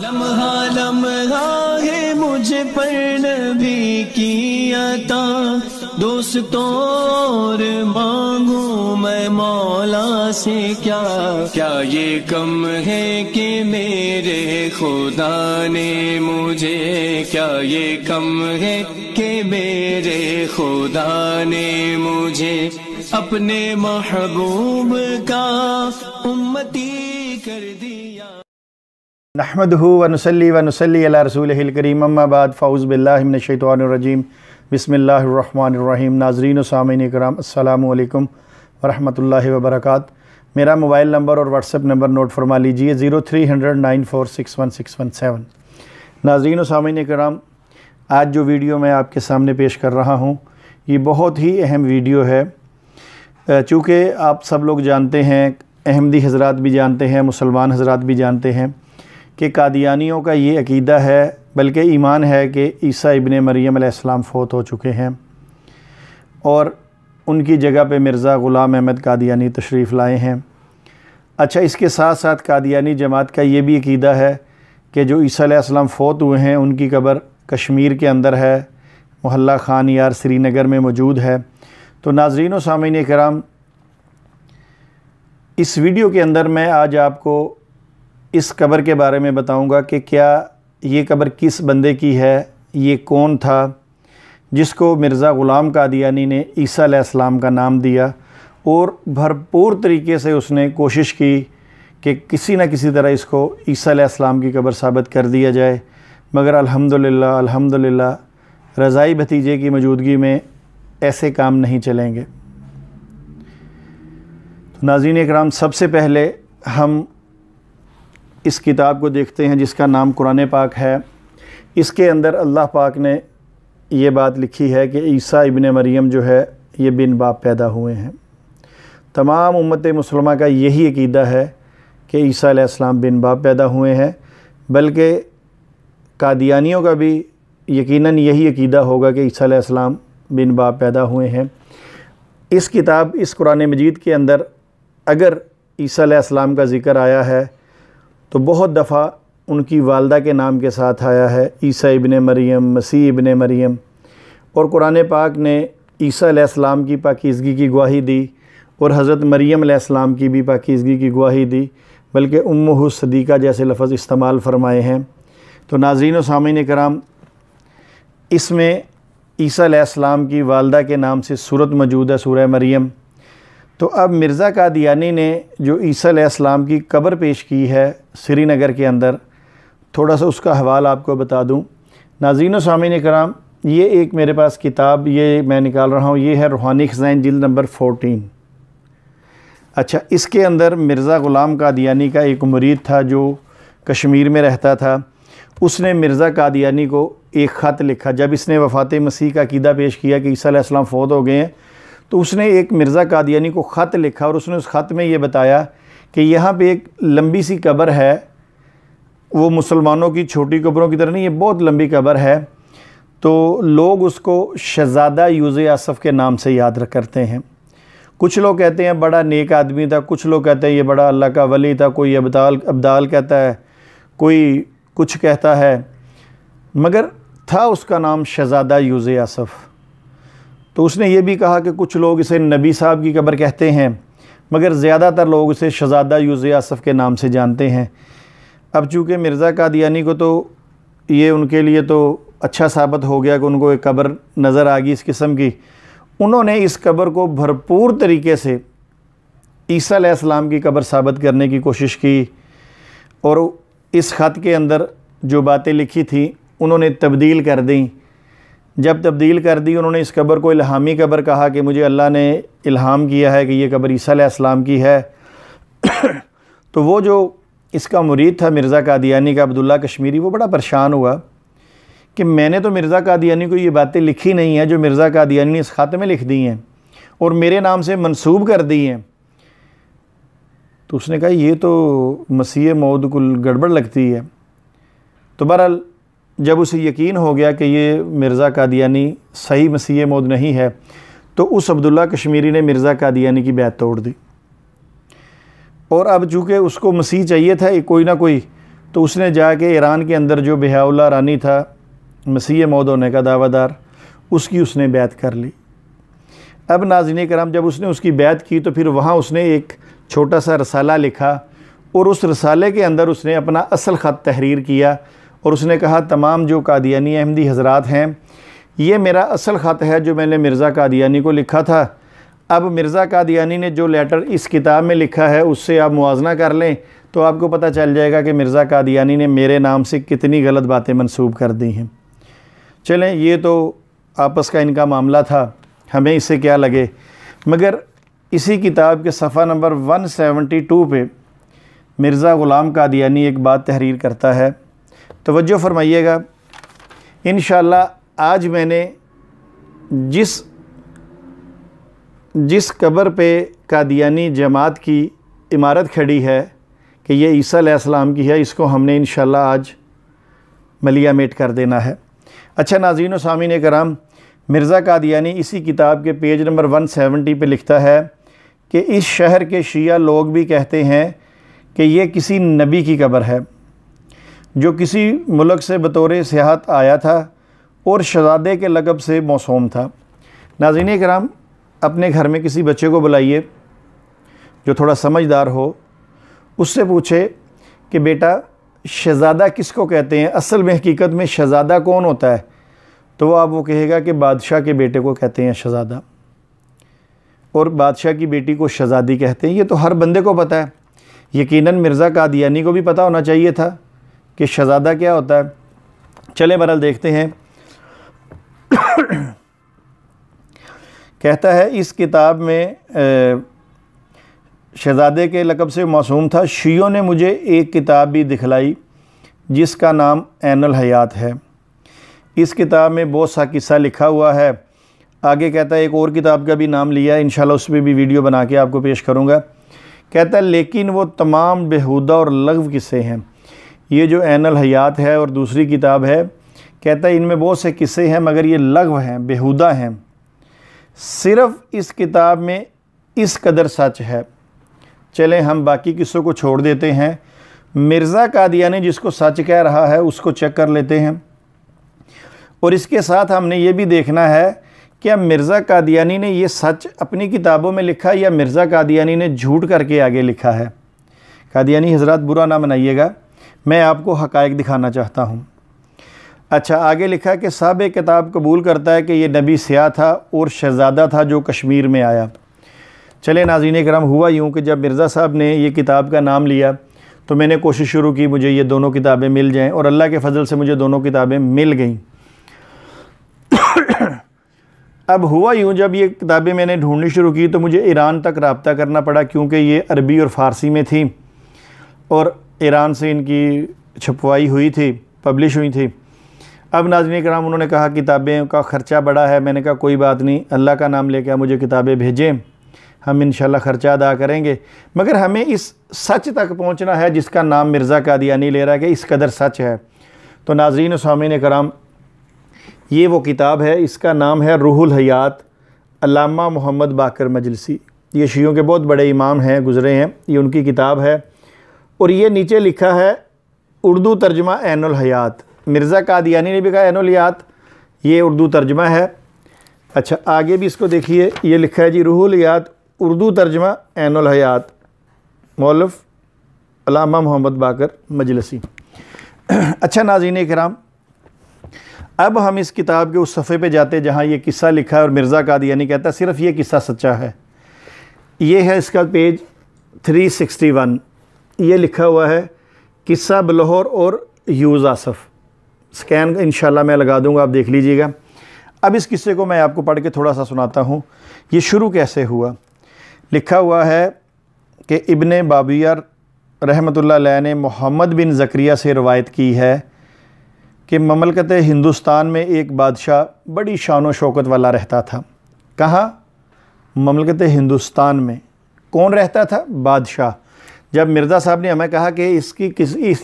लम्हा लम्हा है मुझे पर नबी की अता, दोस्तों और मांगू मैं मौला से क्या। क्या ये कम है कि मेरे खुदा ने मुझे, क्या ये कम है कि मेरे खुदा ने मुझे अपने महबूब का उम्मती कर दिया। नहमदुहु व नुसल्ली अला रसूलिहिल करीम, अम्मा बाद, फ़ाऊज़ु बिल्लाहि मिनश शैतानिर रजीम, बिस्मिल्लाहिर रहमानिर रहीम। नाज़रीन व सामीन किराम, अस्सलामु अलैकुम व रहमतुल्लाहि व बरकातहू। मेरा मोबाइल नंबर और व्हाट्सएप नंबर नोट फरमा लीजिए 0300 9461 नाज़रीन व सामीन किराम, आज जो वीडियो मैं आपके सामने पेश कर रहा हूँ ये बहुत ही अहम वीडियो है। चूँकि आप सब लोग जानते हैं, अहमदी हज़रात भी जानते हैं, मुसलमान हज़रात भी जानते हैं कि कादियानियों का ये अकीदा है, बल्कि ईमान है कि ईसा इब्ने मरियम अलैहिस्सलाम फ़ौत हो चुके हैं और उनकी जगह पे मिर्ज़ा ग़ुलाम अहमद कादियानी तशरीफ़ लाए हैं। अच्छा, इसके साथ साथ कादियानी जमात का ये भी अकीदा है कि जो ईसा अलैहिस्सलाम फ़ौत हुए हैं उनकी कब्र कश्मीर के अंदर है, मोहल्ला खान यार श्रीनगर में मौजूद है। तो नाज़रीन व सामीन किराम, इस वीडियो के अंदर मैं आज आपको इस कब्र के बारे में बताऊंगा कि क्या ये कब्र किस बंदे की है, ये कौन था जिसको मिर्ज़ा ग़ुलाम कादियानी ने ईसा अलैहिस्सलाम का नाम दिया और भरपूर तरीके से उसने कोशिश की कि किसी न किसी तरह इसको ईसा अलैहिस्सलाम की कब्र साबित कर दिया जाए, मगर अल्हम्दुलिल्लाह रज़ाई भतीजे की मौजूदगी में ऐसे काम नहीं चलेंगे। तो नाज़रीन इकराम, सबसे पहले हम इस किताब को देखते हैं जिसका नाम कुरान पाक है। इसके अंदर अल्लाह पाक ने ये बात लिखी है कि ईसा इब्ने मरियम जो है ये बिन बाप पैदा हुए हैं। तमाम उम्मत मुसलमा का यही अकीदा है कि ईसा अलैहिस्सलाम बिन बाप पैदा हुए हैं, बल्कि कादियानियों का भी यकीनन यही अकीदा होगा कि ईसा अलैहिस्सलाम बिन बाप पैदा हुए हैं। इस किताब, इस कुरान मजीद के अंदर अगर ईसा अलैहिस्सलाम का ज़िक्र आया है तो बहुत दफ़ा उनकी वालदा के नाम के साथ आया है, ईसा इब्ने मरियम, मसीह इब्ने मरियम। और कुरान पाक ने ईसा अलैहिस्सलाम की पाकीज़गी की गवाही दी और हज़रत मरियम अलैहिस्सलाम की भी पाकीज़गी की गवाही दी, बल्कि उम्मुहु सदीक़ा जैसे लफ़्ज़ इस्तेमाल फ़रमाए हैं। तो नाज़रीन व सामीन किराम, इसमें ईसा अलैहिस्सलाम की वालदा के नाम से सूरत मौजूद है, सूरह मरियम। तो अब मिर्ज़ा कादियानी ने जो ईसा अलैहिस्सलाम की कब्र पेश की है श्रीनगर के अंदर, थोड़ा सा उसका हवाला आपको बता दूं। नाज़रीन व सामीन किराम, ये एक मेरे पास किताब ये मैं निकाल रहा हूँ, ये है रूहानी ख़ज़ाइन जिल्द नंबर 14। अच्छा, इसके अंदर मिर्ज़ा ग़ुलाम कादियानी का एक मुरीद था जो कश्मीर में रहता था। उसने मिर्ज़ा कादियानी को एक ख़त लिखा। जब इसने वफ़ात मसीह का अक़ीदा पेश किया कि ईसा अलैहिस्सलाम फ़ौत हो गए हैं, तो उसने एक मिर्ज़ा कादियानी को ख़त लिखा और उसने उस ख़त में ये बताया कि यहाँ पे एक लंबी सी कब्र है, वो मुसलमानों की छोटी कब्रों की तरह नहीं, ये बहुत लंबी कब्र है। तो लोग उसको शहज़ादा यूज़े आसफ़ के नाम से याद करते हैं। कुछ लोग कहते हैं बड़ा नेक आदमी था, कुछ लोग कहते हैं ये बड़ा अल्लाह का वली था, कोई अब्दाल कहता है, कोई कुछ कहता है, मगर था उसका नाम शहज़ादा यूज़े आसफ़। तो उसने ये भी कहा कि कुछ लोग इसे नबी साहब की कब्र कहते हैं, मगर ज़्यादातर लोग इसे शहज़ादा यूज़े आसफ़ के नाम से जानते हैं। अब चूँकि मिर्ज़ा कादियानी को तो ये उनके लिए तो अच्छा साबित हो गया कि उनको एक कब्र नज़र आ गई इस किस्म की, उन्होंने इस कब्र को भरपूर तरीके से ईसा अलैहिस्सलाम की कब्र साबित करने की कोशिश की और इस ख़त के अंदर जो बातें लिखी थी उन्होंने तब्दील कर दी। जब तब्दील कर दी, उन्होंने इस कब्र को इल्हामी कब्र कहा कि मुझे अल्लाह ने इल्हाम किया है कि ये कब्र ईसा अलैहिस्सलाम की है। तो वो जो इसका मुरीद था मिर्ज़ा कादियानी का, अब्दुल्ला कश्मीरी, वो बड़ा परेशान हुआ कि मैंने तो मिर्ज़ा कादियानी को ये बातें लिखी नहीं हैं जो मिर्ज़ा कादियानी ने इस ख़त में लिख दी हैं और मेरे नाम से मंसूब कर दी हैं। तो उसने कहा ये तो मसीह मौद कुल गड़बड़ लगती है। तो बहरहाल जब उसे यकीन हो गया कि ये मिर्ज़ा कादियानी सही मसीह मौद नहीं है, तो उस अब्दुल्ला कश्मीरी ने मिर्ज़ा कादियानी की बैत तोड़ दी। और अब चूँकि उसको मसीह चाहिए था कोई ना कोई, तो उसने जाके ईरान के अंदर जो बहाउल्लाह रानी था, मसीह मौद होने का दावादार, उसकी उसने बैत कर ली। अब नाज़रीन कराम, जब उसने उसकी बैत की तो फिर वहाँ उसने एक छोटा सा रसाला लिखा और उस रसाले के अंदर उसने अपना असल ख़त तहरीर किया और उसने कहा तमाम जो कादियानी अहमदी हज़रात हैं, ये मेरा असल ख़त है जो मैंने मिर्ज़ा कादियानी को लिखा था। अब मिर्ज़ा कादियानी ने जो लेटर इस किताब में लिखा है उससे आप मुआजना कर लें तो आपको पता चल जाएगा कि मिर्ज़ा कादियानी ने मेरे नाम से कितनी गलत बातें मंसूब कर दी हैं। चलें, ये तो आपस का इनका मामला था, हमें इससे क्या लगे। मगर इसी किताब के सफ़ा नंबर 172 पे मिर्ज़ा ग़ुलाम कादियानी एक बात तहरीर करता है, तवज्जो फरमाइएगा। इंशाअल्लाह आज मैंने जिस कब्र पे कादियानी जमात की इमारत खड़ी है कि ये ईसा अलैहिस्सलाम की है, इसको हमने इंशाअल्लाह आज मलिया मेट कर देना है। अच्छा नाज़रीन व सामीन कराम, मिर्ज़ा कादियानी इसी किताब के पेज नंबर 170 पे लिखता है कि इस शहर के शिया लोग भी कहते हैं कि ये किसी नबी की कब्र है जो किसी मुल्क से बतौर सियाहत आया था और शहज़ादे के लक़ब से मौसूम था। नाज़रीन कराम, अपने घर में किसी बच्चे को बुलाइए जो थोड़ा समझदार हो, उससे पूछे कि बेटा शहज़ादा किसको कहते हैं, असल में हकीकत में शहज़ादा कौन होता है, तो वो कहेगा कि बादशाह के बेटे को कहते हैं शहज़ादा और बादशाह की बेटी को शहज़ादी कहते हैं। ये तो हर बंदे को पता है। यकीनन मिर्ज़ा कादियानी को भी पता होना चाहिए था कि शहज़ादा क्या होता है। चले बहरहाल देखते हैं। कहता है इस किताब में शहज़ादे के लक़ब से मासूम था। शियों ने मुझे एक किताब भी दिखलाई जिसका नाम ऐनुल हयात है। इस किताब में बहुत सा किस्सा लिखा हुआ है। आगे कहता है एक और किताब का भी नाम लिया है, इंशाल्लाह उस पर भी वीडियो बना के आपको पेश करूँगा। कहता है लेकिन वो तमाम बेहुदा और लग़्व किस्से हैं। ये जो ऐनुल हयात है और दूसरी किताब है, कहता है इनमें बहुत से किस्से हैं मगर ये लग़्व हैं, बेहुदा हैं। सिर्फ़ इस किताब में इस कदर सच है। चलें हम बाकी किस्सों को छोड़ देते हैं, मिर्ज़ा कादियानी जिसको सच कह रहा है उसको चेक कर लेते हैं। और इसके साथ हमने ये भी देखना है कि मिर्ज़ा कादियानी ने ये सच अपनी किताबों में लिखा या मिर्ज़ा कादियानी ने झूठ करके आगे लिखा है। कादियानी हज़रात बुरा ना मनाइएगा, मैं आपको हक़ाइक़ दिखाना चाहता हूँ। अच्छा, आगे लिखा कि साहब किताब कबूल करता है कि ये नबी स्याह था और शहज़ादा था जो कश्मीर में आया। चले नाज़रीन करम, हुआ यूँ कि जब मिर्ज़ा साहब ने ये किताब का नाम लिया तो मैंने कोशिश शुरू की मुझे ये दोनों किताबें मिल जाएं और अल्लाह के फ़ज़ल से मुझे दोनों किताबें मिल गईं। अब हुआ यूँ, जब ये किताबें मैंने ढूंढनी शुरू की तो मुझे ईरान तक रब्ता करना पड़ा क्योंकि ये अरबी और फ़ारसी में थी और ईरान से इनकी छपवाई हुई थी, पब्लिश हुई थी। अब नाज़रीन कराम, उन्होंने कहा किताबें का ख़र्चा बड़ा है। मैंने कहा कोई बात नहीं, अल्लाह का नाम लेकर मुझे किताबें भेजें, हम इंशाल्लाह ख़र्चा अदा करेंगे। मगर हमें इस सच तक पहुंचना है जिसका नाम मिर्ज़ा कादियानी ले रहा है कि इस कदर सच है। तो नाज़रीन सामीन कराम, ये वो किताब है, इसका नाम है रूहुल हयात, अल्लामा मोहम्मद बाकर मजलिसी। ये शियों के बहुत बड़े इमाम हैं, गुज़रे हैं, ये उनकी किताब है। और ये नीचे लिखा है उर्दू तर्जमा ऐनुल हयात। मिर्ज़ा कादियानी ने भी कहा ऐनुल हयात, ये उर्दू तर्जमा है। अच्छा, आगे भी इसको देखिए, ये लिखा है जी रूहुल हयात उर्दू तर्जमा ऐनुल हयात, मौलफ़ अल्लामा मोहम्मद बाकर मजलिसी। अच्छा नाज़रीन किराम, अब हम इस किताब के उस सफ़े पे जाते हैं जहाँ ये किस्सा लिखा है और मिर्ज़ा कादियानी कहता है सिर्फ़ ये किस्सा सच्चा है। ये है इसका पेज 361, ये लिखा हुआ है किस्सा बलौर और यूज़ आसफ़। स्कैन इंशाल्लाह मैं लगा दूँगा, आप देख लीजिएगा। अब इस किस्से को मैं आपको पढ़ के थोड़ा सा सुनाता हूँ। ये शुरू कैसे हुआ। लिखा हुआ है कि इब्ने बाबिया रहमतुल्लाह अलैह ने मोहम्मद बिन ज़करिया से रवायत की है कि ममलकत हिंदुस्तान में एक बादशाह बड़ी शान व शौकत वाला रहता था। कहाँ? ममलकत हिंदुस्तान में। कौन रहता था? बादशाह। जब मिर्ज़ा साहब ने हमें कहा कि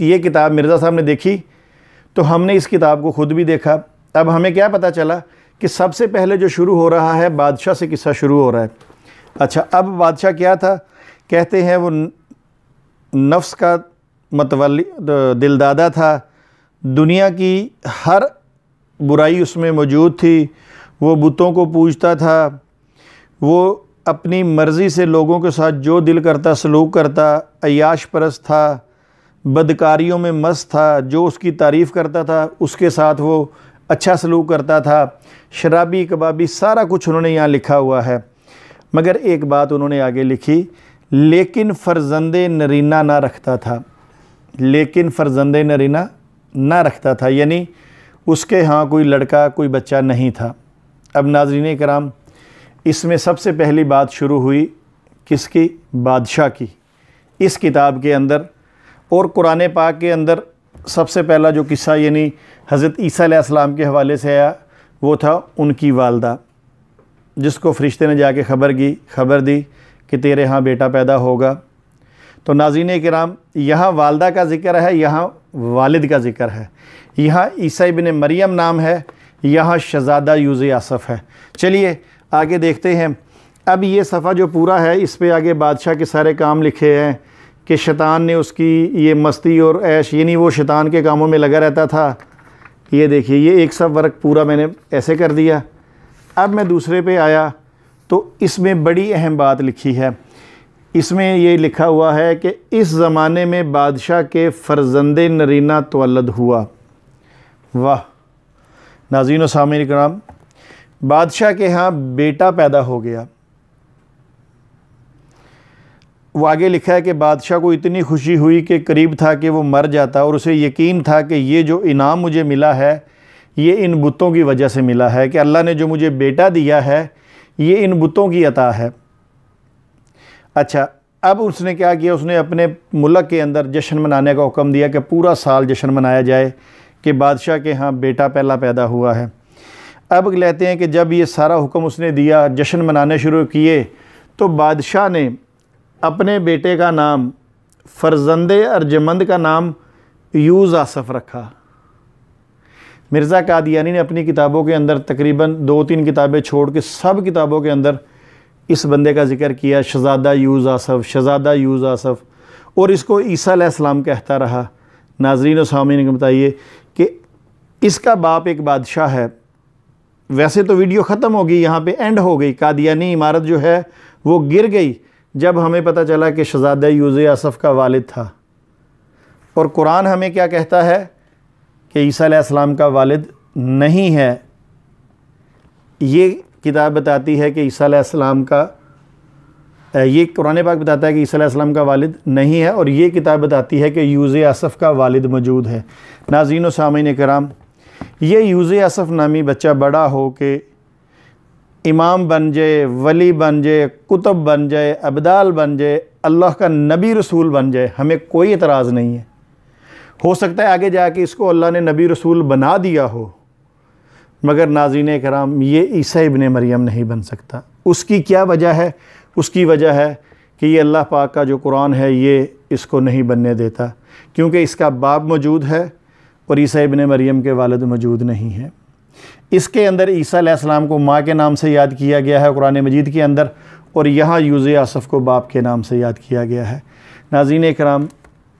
ये किताब मिर्ज़ा साहब ने देखी तो हमने इस किताब को ख़ुद भी देखा। अब हमें क्या पता चला कि सबसे पहले जो शुरू हो रहा है बादशाह से किस्सा शुरू हो रहा है। अच्छा, अब बादशाह क्या था? कहते हैं वो नफ्स का मतवल्ली दिलदादा था, दुनिया की हर बुराई उसमें मौजूद थी। वो बुतों को पूजता था, वो अपनी मर्ज़ी से लोगों के साथ जो दिल करता सलूक करता, अय्याश परस्त था, बदकारियों में मस्त था, जो उसकी तारीफ़ करता था उसके साथ वो अच्छा सलूक करता था, शराबी कबाबी सारा कुछ उन्होंने यहाँ लिखा हुआ है। मगर एक बात उन्होंने आगे लिखी, लेकिन फ़र्ज़ंदे नरीना ना रखता था। लेकिन फ़र्ज़ंदे नरीना ना रखता था, यानी उसके यहाँ कोई लड़का कोई बच्चा नहीं था। अब नाज़रीन कराम, इसमें सबसे पहली बात शुरू हुई किसकी? बादशाह की। इस किताब के अंदर और कुरान पाक के अंदर सबसे पहला जो किस्सा यानी हज़रत ईसा अलैहिस्सलाम के हवाले से आया वो था उनकी वालदा, जिसको फ़रिश्ते ने जाके खबर दी कि तेरे यहाँ बेटा पैदा होगा। तो नाज़रीन किराम, यहाँ वालदा का ज़िक्र है, यहाँ वालिद का ज़िक्र है। यहाँ ईसा इब्न मरियम नाम है, यहाँ शहज़ादा यूज़ आसफ़ है। चलिए आगे देखते हैं। अब ये सफ़ा जो पूरा है इस पे आगे बादशाह के सारे काम लिखे हैं कि शैतान ने उसकी ये मस्ती और ऐश, यानी वो शैतान के कामों में लगा रहता था। ये देखिए, ये एक सब वर्क पूरा मैंने ऐसे कर दिया। अब मैं दूसरे पे आया तो इसमें बड़ी अहम बात लिखी है। इसमें ये लिखा हुआ है कि इस ज़माने में बादशाह के फ़र्ज़ंदे नरीना तवल्लद हुआ। वाह नाज़रीन व सामीन किराम, बादशाह के यहाँ बेटा पैदा हो गया। वो आगे लिखा है कि बादशाह को इतनी खुशी हुई कि करीब था कि वो मर जाता, और उसे यकीन था कि ये जो इनाम मुझे मिला है ये इन बुतों की वजह से मिला है, कि अल्लाह ने जो मुझे बेटा दिया है ये इन बुतों की अता है। अच्छा, अब उसने क्या किया, उसने अपने मुल्क के अंदर जश्न मनाने का हुक्म दिया कि पूरा साल जश्न मनाया जाए कि बादशाह के यहाँ बेटा पहला पैदा हुआ है। अब कहते हैं कि जब ये सारा हुक्म उसने दिया, जश्न मनाने शुरू किए, तो बादशाह ने अपने बेटे का नाम, फ़र्ज़ंदे अर्जमंद का नाम यूज़ आसफ़ रखा। मिर्ज़ा कादियानी ने अपनी किताबों के अंदर तकरीबन 2-3 किताबें छोड़ के सब किताबों के अंदर इस बंदे का जिक्र किया, शहज़ादा यूज़ आसफ़, शहज़ादा यूज़ आसफ़, और इसको ईसा अलैहिस्सलाम कहता रहा। नाज़रीन व सामीन को बताइए कि इसका बाप एक बादशाह है। वैसे तो वीडियो ख़त्म हो गई, यहाँ पे एंड हो गई, कादियानी इमारत जो है वो गिर गई जब हमें पता चला कि शहज़ादा यूज़ आसफ़ का वालिद था। और कुरान हमें क्या कहता है कि ईसा अलैहिस्सलाम का वालिद नहीं है। ये किताब बताती है कि ईसा अलैहिस्सलाम का, ये कुरान पाक बताता है कि ईसा अलैहिस्सलाम का वालिद नहीं है, और ये किताब बताती है कि यूज़ आसफ़ का वालिद मौजूद है। नाज़रीन व सामीन कराम, ये यूज़ आसफ़ नामी बच्चा बड़ा हो के इमाम बन जाए, वली बन जाए, कुतुब बन जाए, अब्दाल बन जाए, अल्लाह का नबी रसूल बन जाए, हमें कोई एतराज़ नहीं है। हो सकता है आगे जाके इसको अल्लाह ने नबी रसूल बना दिया हो, मगर नाज़रीन कराम ये ईसा इब्न मरियम नहीं बन सकता। उसकी क्या वजह है? उसकी वजह है कि ये अल्लाह पाक का जो कुरान है ये इसको नहीं बनने देता, क्योंकि इसका बाप मौजूद है और ईसा इब्न मरियम के वालिद मौजूद नहीं है। इसके अंदर ईसा अलैहिस्सलाम को माँ के नाम से याद किया गया है कुरान मजीद के अंदर, और यहाँ यूज़ आसफ़ को बाप के नाम से याद किया गया है। नाज़रीन कराम,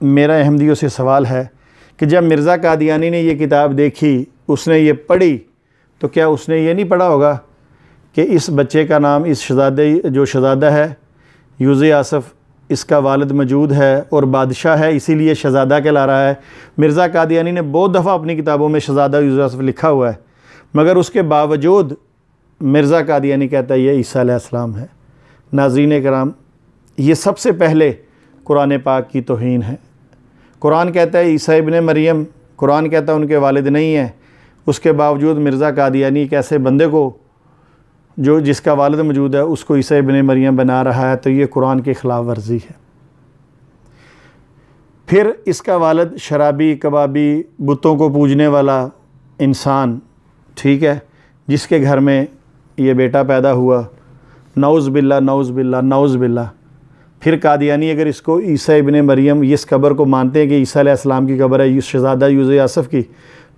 मेरा अहमदियों से सवाल है कि जब मिर्ज़ा कादियानी ने ये किताब देखी, उसने ये पढ़ी, तो क्या उसने ये नहीं पढ़ा होगा कि इस बच्चे का नाम, इस शहज़ादे जो शहज़ादा है यूज़ आसफ़, इसका वालिद मौजूद है और बादशाह है, इसीलिए शहज़ादा कहला रहा है। मिर्ज़ा कादियानी ने बहुत दफ़ा अपनी किताबों में शहज़ादा यूज़ आसफ़ लिखा हुआ है, मगर उसके बावजूद मिर्ज़ा कादियानी कहता है ये ईसा अलैहिस्सलाम है। नाज़रीन कराम, ये सबसे पहले कुरान पाक की तौहीन है। कुरान कहता है ईसा इब्न मरियम, कुरान कहता है उनके वालिद नहीं है, उसके बावजूद मिर्ज़ा कादियानी एक ऐसे बंदे को जो जिसका वालिद मौजूद है उसको ईसा इब्न मरियम बना रहा है, तो ये कुरान की ख़िलाफ़ वर्जी है। फिर इसका वालिद शराबी कबाबी, बुतों को पूजने वाला इंसान, ठीक है, जिसके घर में ये बेटा पैदा हुआ, नौज़ बिल्ला नौज़ बिल्ला नौज़ बिल्ला। फिर कादियानी अगर इसको ईसा इब्न मरियम, इस कब्र को मानते हैं कि ईसा अलैहिस्सलाम की कब्र है शहज़ादा यूज़ आसफ़ की,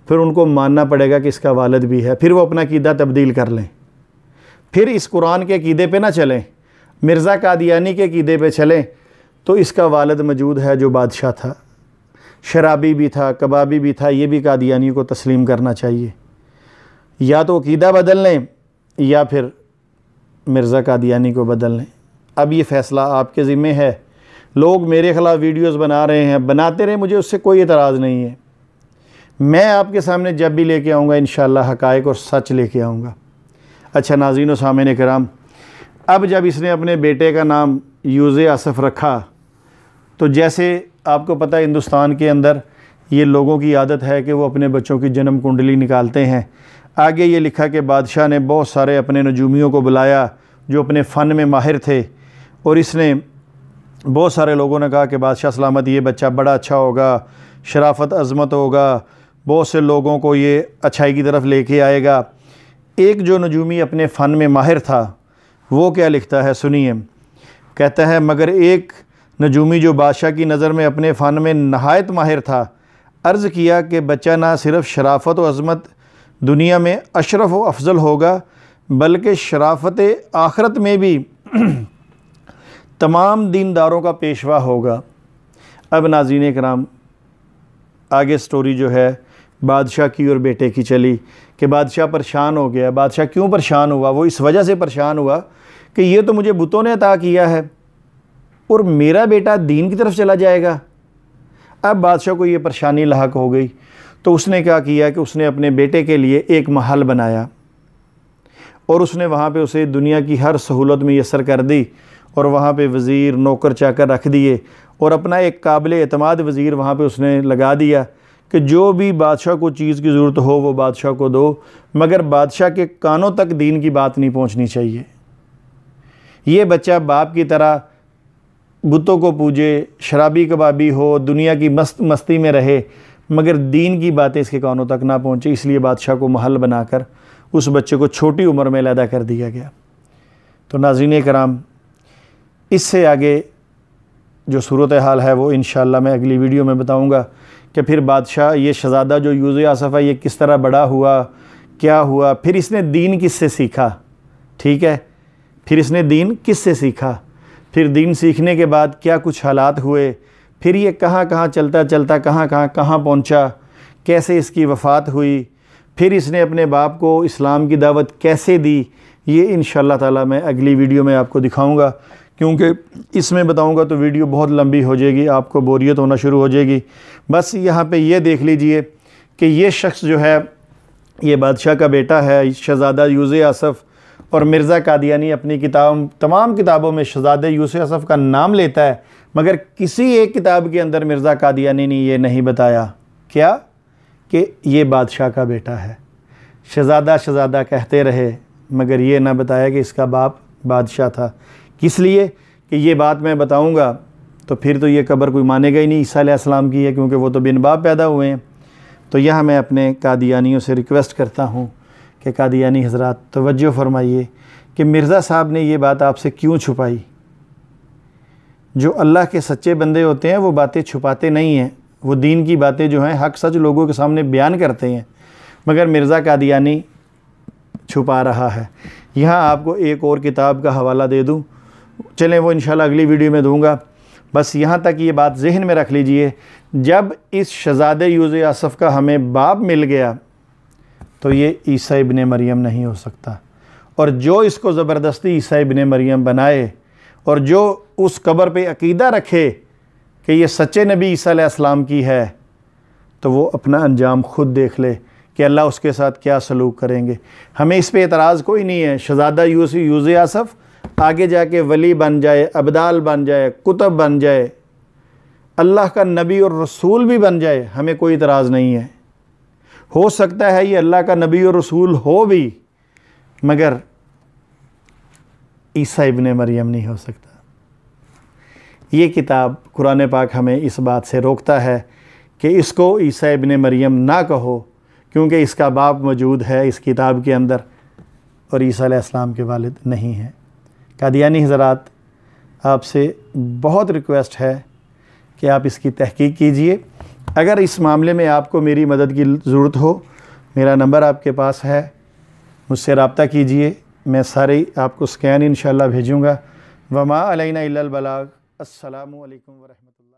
फिर उनको मानना पड़ेगा कि इसका वालिद भी है। फिर वो अपना अक़ीदा तब्दील कर लें, फिर इस कुरान के अक़ीदे पे ना चलें, मिर्ज़ा कादियानी के अक़ीदे पे चलें, तो इसका वालिद मौजूद है जो बादशाह था। शराबी भी था, कबाबी भी था, ये भी कादियानी को तस्लीम करना चाहिए। या तो अकीदा बदल लें या फिर मिर्ज़ा कादियानी को बदल लें। अब ये फ़ैसला आपके ज़िम्मे है। लोग मेरे ख़िलाफ़ वीडियोस बना रहे हैं, बनाते रहे, मुझे उससे कोई एतराज़ नहीं है। मैं आपके सामने जब भी लेके आऊँगा इंशाअल्लाह हक़ाइक़ और सच लेके आऊँगा। अच्छा नाज़रीन व सामीन किराम, अब जब इसने अपने बेटे का नाम यूज़े आसफ़ रखा तो जैसे आपको पता है हिंदुस्तान के अंदर ये लोगों की आदत है कि वो अपने बच्चों की जन्म कुंडली निकालते हैं। आगे ये लिखा कि बादशाह ने बहुत सारे अपने नजूमियों को बुलाया जो अपने फ़न में माहिर थे, और इसने बहुत सारे लोगों ने कहा कि बादशाह सलामत, ये बच्चा बड़ा अच्छा होगा, शराफत अज़मत होगा, बहुत से लोगों को ये अच्छाई की तरफ लेके आएगा। एक जो नजूमी अपने फ़न में माहिर था वो क्या लिखता है सुनिए। कहता है मगर एक नजूमी जो बादशाह की नज़र में अपने फ़न में नहायत माहिर था, अर्ज़ किया कि बच्चा ना सिर्फ़ शराफत व अज़मत दुनिया में अशरफ व अफजल होगा बल्कि शराफत आखरत में भी तमाम दीनदारों का पेशवा होगा। अब नाज़रीन इकराम, आगे स्टोरी जो है बादशाह की और बेटे की चली कि बादशाह परेशान हो गया। बादशाह क्यों परेशान हुआ? वो इस वजह से परेशान हुआ कि ये तो मुझे बुतों ने अता किया है और मेरा बेटा दीन की तरफ चला जाएगा। अब बादशाह को ये परेशानी लाहक हो गई, तो उसने क्या किया कि उसने अपने बेटे के लिए एक महल बनाया और उसने वहाँ पे उसे दुनिया की हर सहूलत मैसर कर दी, और वहाँ पे वज़ीर नौकर चाकर रख दिए, और अपना एक काबिल एतमाद वज़ीर वहाँ पे उसने लगा दिया कि जो भी बादशाह को चीज़ की ज़रूरत हो वो बादशाह को दो, मगर बादशाह के कानों तक दीन की बात नहीं पहुँचनी चाहिए। ये बच्चा बाप की तरह बुतों को पूजे, शराबी कबाबी हो, दुनिया की मस्ती में रहे, मगर दीन की बातें इसके कानों तक ना पहुँचे। इसलिए बादशाह को महल बनाकर उस बच्चे को छोटी उम्र में अलहदा कर दिया गया। तो नाज़रीन कराम, इससे आगे जो सूरत हाल है वो इंशाअल्लाह मैं अगली वीडियो में बताऊंगा कि फिर बादशाह ये शहज़ादा जो यूज़े आसफ़ है ये किस तरह बड़ा हुआ, क्या हुआ, फिर इसने दीन किससे सीखा। ठीक है, फिर इसने दीन किससे सीखा, फिर दीन सीखने के बाद क्या कुछ हालात हुए, फिर ये कहाँ कहाँ चलता चलता कहाँ पहुँचा, कैसे इसकी वफ़ात हुई, फिर इसने अपने बाप को इस्लाम की दावत कैसे दी, ये इंशाअल्लाह ताला मैं अगली वीडियो में आपको दिखाऊंगा। क्योंकि इसमें बताऊंगा तो वीडियो बहुत लंबी हो जाएगी, आपको बोरियत होना शुरू हो जाएगी। बस यहाँ पे ये देख लीजिए कि ये शख्स जो है ये बादशाह का बेटा है, शहज़ादा यूज़े आसफ़, और मिर्ज़ा कादियानी अपनी तमाम किताबों में शहज़ादे यूज़े आसफ़ का नाम लेता है, मगर किसी एक किताब के अंदर मिर्ज़ा कादियानी ने ये नहीं बताया क्या कि ये बादशाह का बेटा है। शहज़ादा कहते रहे, मगर ये ना बताया कि इसका बाप बादशाह था। किस लिए कि ये बात मैं बताऊंगा तो फिर तो ये कब्र कोई मानेगा ही नहीं ईसा अलैहिस्सलाम की है, क्योंकि वो तो बिन बाप पैदा हुए हैं। तो यहाँ मैं अपने कादियानियों से रिक्वेस्ट करता हूँ कि कादियानी हज़रात तवज्जो फरमाइए कि मिर्ज़ा साहब ने ये बात आपसे क्यों छुपाई। जो अल्लाह के सच्चे बंदे होते हैं वो बातें छुपाते नहीं हैं, वो दीन की बातें जो हैं हक सच लोगों के सामने बयान करते हैं, मगर मिर्ज़ा कादियानी छुपा रहा है। यहाँ आपको एक और किताब का हवाला दे दूँ, चलें वो इंशाल्लाह अगली वीडियो में दूंगा। बस यहाँ तक ये बात जहन में रख लीजिए, जब इस शहज़ादे यूज़े आसफ़ का हमें बाप मिल गया तो ये ईसा इब्ने मरियम नहीं हो सकता, और जो इसको ज़बरदस्ती ईसा इब्ने मरियम बनाए और जो उस कब्र पे अकीदा रखे कि ये सच्चे नबी ईसा अलैहिस्सलाम की है, तो वो अपना अंजाम ख़ुद देख ले कि अल्लाह उसके साथ क्या सलूक करेंगे। हमें इस पे एतराज़ कोई नहीं है। शहज़ादा यूज़े आसफ़ आगे जाके वली बन जाए, अब्दाल बन जाए, कुतुब बन जाए, अल्लाह का नबी और रसूल भी बन जाए, हमें कोई एतराज़ नहीं है। हो सकता है ये अल्लाह का नबी और रसूल हो भी, मगर ईसा इब्ने मरियम नहीं हो सकता। ये किताब कुरान पाक हमें इस बात से रोकता है कि इसको ईसा इब्ने मरियम ना कहो, क्योंकि इसका बाप मौजूद है इस किताब के अंदर और ईसा अलैहिस्सलाम के वालिद नहीं हैं। कादियानी हज़रात, आपसे बहुत रिक्वेस्ट है कि आप इसकी तहकीक कीजिए। अगर इस मामले में आपको मेरी मदद की ज़रूरत हो, मेरा नंबर आपके पास है, मुझसे रब्ता कीजिए, मैं सारे आपको स्कैन इंशाअल्लाह भेजूँगा। वमा अलैना इल्लल बलाग। अस्सलामु अलैकुम व रहमतुल्लाह।